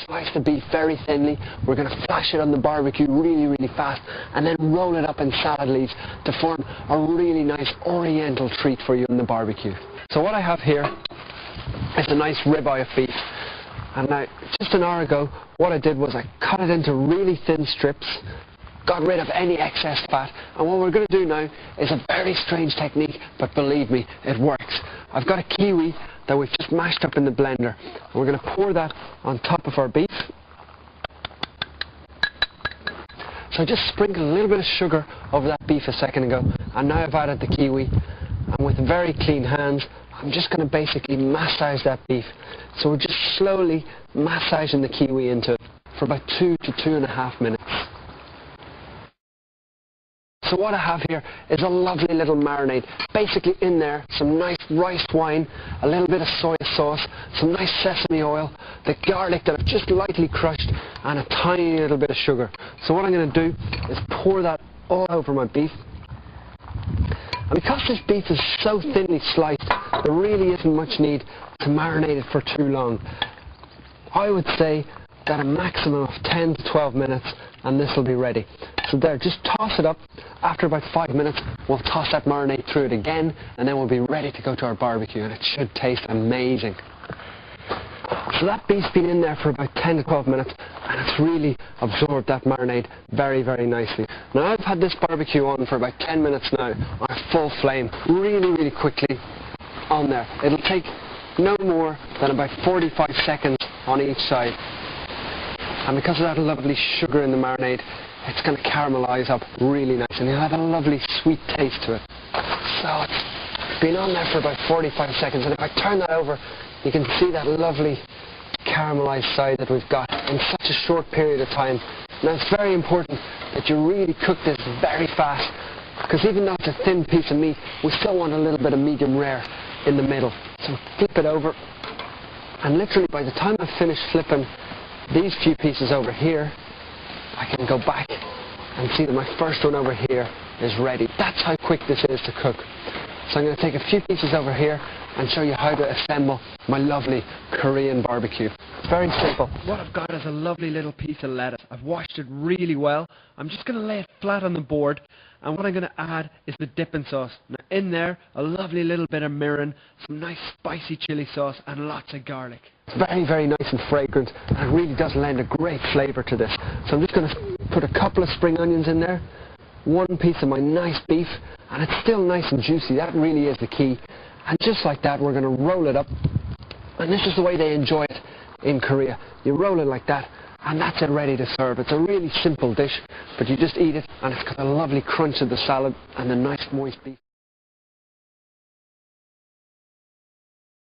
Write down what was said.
Slice the beef very thinly. We're going to flash it on the barbecue really fast and then roll it up in salad leaves to form a really nice oriental treat for you on the barbecue. So what I have here is a nice ribeye of beef, and now just an hour ago what I did was I cut it into really thin strips, got rid of any excess fat, and what we're going to do now is a very strange technique, but believe me, it works. I've got a kiwi that we've just mashed up in the blender, and we're going to pour that on top of our beef. So I just sprinkled a little bit of sugar over that beef a second ago, and now I've added the kiwi, and with very clean hands I'm just going to basically massage that beef. So we're just slowly massaging the kiwi into it for about 2 to 2.5 minutes. So what I have here is a lovely little marinade. Basically in there, some nice rice wine, a little bit of soy sauce, some nice sesame oil, the garlic that I've just lightly crushed, and a tiny little bit of sugar. So what I'm going to do is pour that all over my beef. And because this beef is so thinly sliced, there really isn't much need to marinate it for too long. I would say that a maximum of 10 to 12 minutes and this will be ready. So there, just toss it up. After about 5 minutes we'll toss that marinade through it again, and then we'll be ready to go to our barbecue, and it should taste amazing. So that beef's been in there for about 10 to 12 minutes and it's really absorbed that marinade very nicely. Now I've had this barbecue on for about 10 minutes now on a full flame, really quickly on there. It'll take no more than about 45 seconds on each side. And because of that lovely sugar in the marinade, it's going to caramelize up really nice, and you'll have a lovely sweet taste to it. So it's been on there for about 45 seconds, and if I turn that over, you can see that lovely caramelized side that we've got in such a short period of time. Now it's very important that you really cook this very fast, because even though it's a thin piece of meat, we still want a little bit of medium rare in the middle. So flip it over, and literally by the time I've finished flipping these few pieces over here, I can go back and see that my first one over here is ready. That's how quick this is to cook. So I'm going to take a few pieces over here and show you how to assemble my lovely Korean barbecue. It's very simple. What I've got is a lovely little piece of lettuce. I've washed it really well. I'm just going to lay it flat on the board, and what I'm going to add is the dipping sauce. Now in there, a lovely little bit of mirin, some nice spicy chili sauce, and lots of garlic. It's very nice and fragrant, and it really does lend a great flavour to this. So I'm just going to put a couple of spring onions in there, one piece of my nice beef, and it's still nice and juicy. That really is the key. And just like that, we're going to roll it up, and this is the way they enjoy it in Korea. You roll it like that, and that's it, ready to serve. It's a really simple dish, but you just eat it, and it's got a lovely crunch of the salad and the nice moist beef.